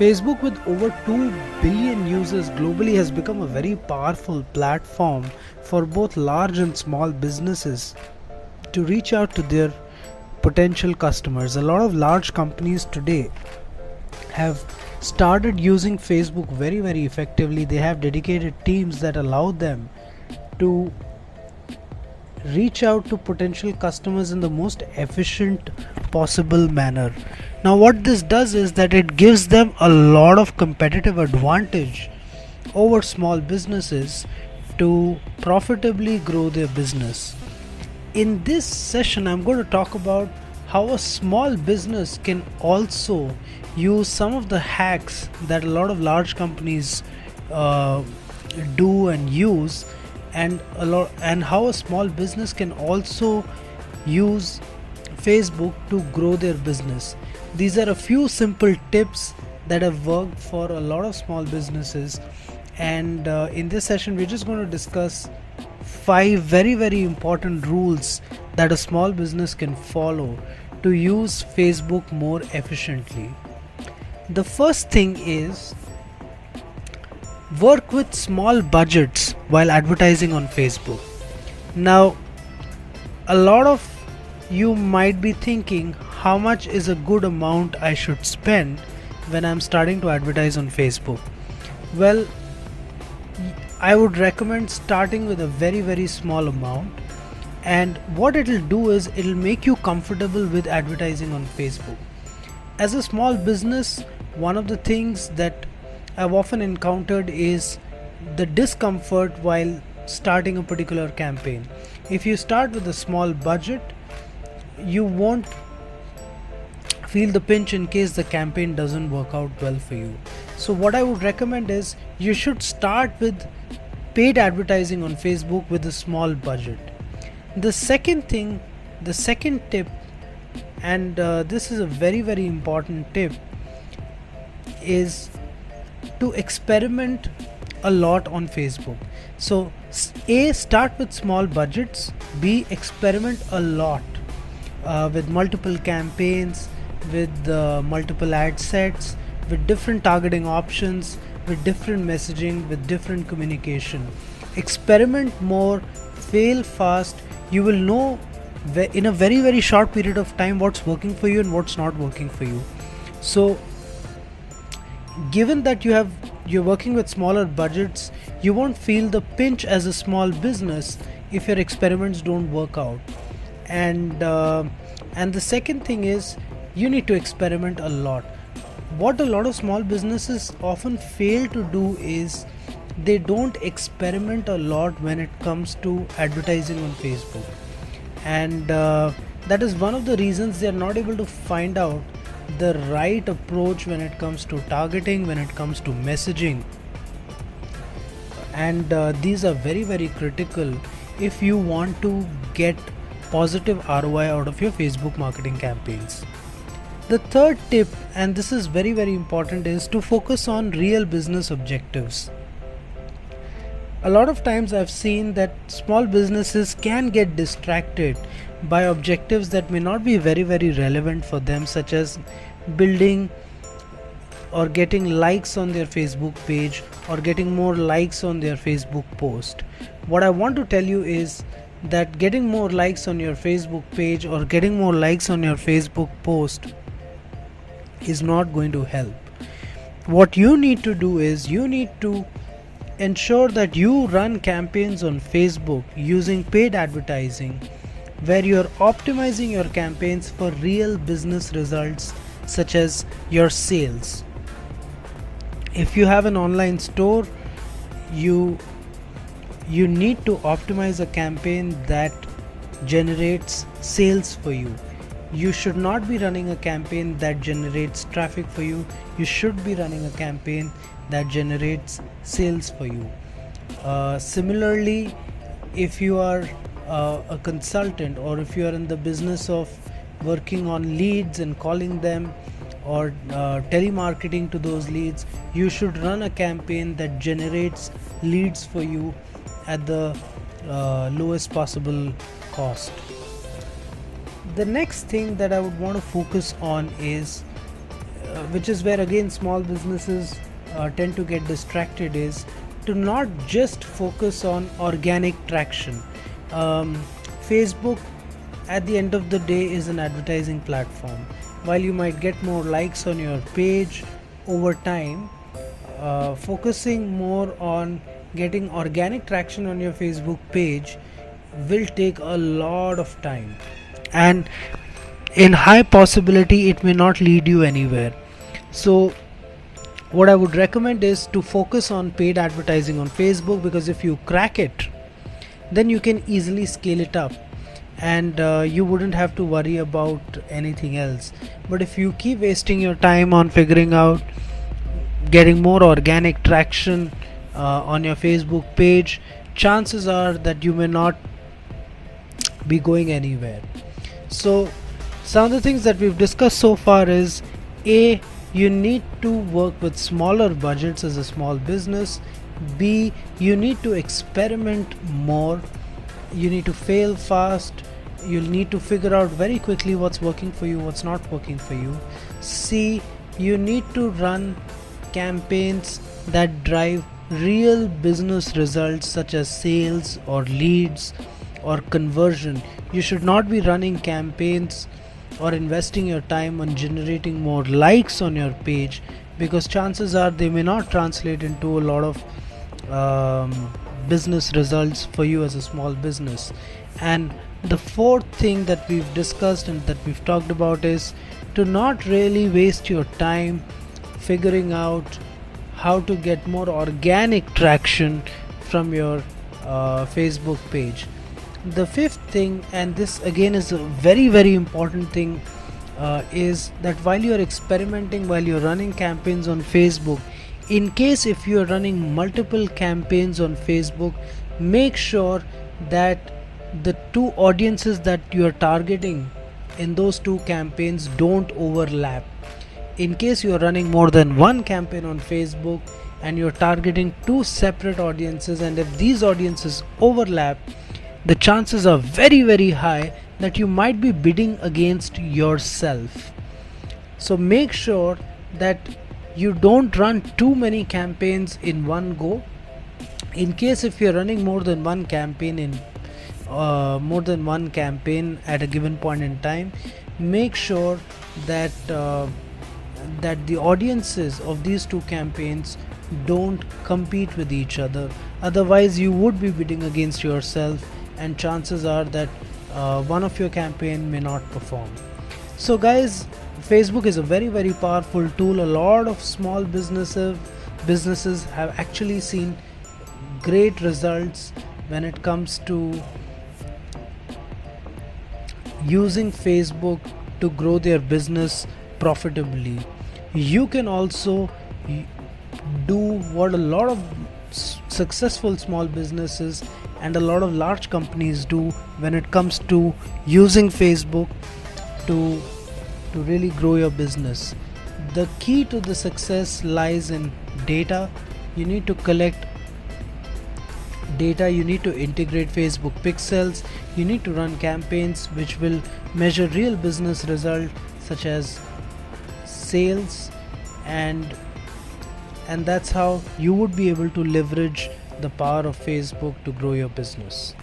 Facebook, with over 2 billion users globally, has become a very powerful platform for both large and small businesses to reach out to their potential customers. A lot of large companies today have started using Facebook very effectively. They have dedicated teams that allow them to reach out to potential customers in the most efficient possible manner. Now what this does is that it gives them a lot of competitive advantage over small businesses to profitably grow their business. In this session I'm going to talk about how a small business can also use some of the hacks that a lot of large companies do and use, and how a small business can also use Facebook to grow their business. These are a few simple tips that have worked for a lot of small businesses, and in this session we're just going to discuss 5 very important rules that a small business can follow to use Facebook more efficiently. The first thing is work with small budgets while advertising on Facebook. Now, a lot of you might be thinking, how much is a good amount I should spend when I'm starting to advertise on Facebook? Well, I would recommend starting with a very small amount, and what it'll do is it'll make you comfortable with advertising on Facebook. As a small business, one of the things that I've often encountered is the discomfort while starting a particular campaign. If you start with a small budget, you won't feel the pinch in case the campaign doesn't work out well for you. So what I would recommend is you should start with paid advertising on Facebook with a small budget. The second tip, and this is a very important tip, is to experiment a lot on Facebook. So A, start with small budgets. B, experiment a lot with multiple campaigns, with multiple ad sets, with different targeting options, with different messaging, with different communication. Experiment more, fail fast. You will know in a very short period of time what's working for you and what's not working for you. So given that you're working with smaller budgets, you won't feel the pinch as a small business if your experiments don't work out. And the second thing is you need to experiment a lot. What a lot of small businesses often fail to do is they don't experiment a lot when it comes to advertising on Facebook, and that is one of the reasons they are not able to find out the right approach when it comes to targeting, when it comes to messaging, and these are very critical if you want to get positive ROI out of your Facebook marketing campaigns. The third tip, and this is very important, is to focus on real business objectives. A lot of times I've seen that small businesses can get distracted by objectives that may not be very relevant for them, such as building or getting likes on their Facebook page or getting more likes on their Facebook post. What I want to tell you is that getting more likes on your Facebook page or getting more likes on your Facebook post is not going to help. What you need to do is you need to ensure that you run campaigns on Facebook using paid advertising, where you're optimizing your campaigns for real business results such as your sales. If you have an online store, you need to optimize a campaign that generates sales for you. You should not be running a campaign that generates traffic for you. You should be running a campaign that generates sales for you. Similarly, if you are a consultant, or if you are in the business of working on leads and calling them, or telemarketing to those leads, you should run a campaign that generates leads for you at the lowest possible cost. The next thing that I would want to focus on is which is where again small businesses tend to get distracted, is to not just focus on organic traction. Facebook at the end of the day is an advertising platform. While you might get more likes on your page over time, focusing more on getting organic traction on your Facebook page will take a lot of time, and in high possibility it may not lead you anywhere. So what I would recommend is to focus on paid advertising on Facebook, because if you crack it, then you can easily scale it up, and you wouldn't have to worry about anything else. But if you keep wasting your time on figuring out getting more organic traction on your Facebook page, chances are that you may not be going anywhere. So some of the things that we've discussed so far is: A, you need to work with smaller budgets as a small business. B, you need to experiment more. You need to fail fast. You'll need to figure out very quickly what's working for you, what's not working for you. C, you need to run campaigns that drive real business results, such as sales or leads or conversion. You should not be running campaigns or investing your time on generating more likes on your page, because chances are they may not translate into a lot of business results for you as a small business. And the fourth thing that we've discussed and that we've talked about is to not really waste your time figuring out how to get more organic traction from your Facebook page. The fifth thing, and this again is a very important thing, is that while you're experimenting, while you're running campaigns on Facebook, in case if you're running multiple campaigns on Facebook, make sure that the two audiences that you're targeting in those two campaigns don't overlap. In case you're running more than one campaign on Facebook and you're targeting two separate audiences, and if these audiences overlap, the chances are very high that you might be bidding against yourself. So make sure that you don't run too many campaigns in one go. In case if you're running more than one campaign at a given point in time, make sure that that the audiences of these two campaigns don't compete with each other. Otherwise you would be bidding against yourself, and chances are that one of your campaign may not perform. So guys, Facebook is a very powerful tool. A lot of small businesses have actually seen great results when it comes to using Facebook to grow their business profitably. You can also do what a lot of successful small businesses and a lot of large companies do when it comes to using Facebook to really grow your business. The key to the success lies in data. You need to collect data, you need to integrate Facebook pixels, you need to run campaigns which will measure real business results such as sales, and that's how you would be able to leverage the power of Facebook to grow your business.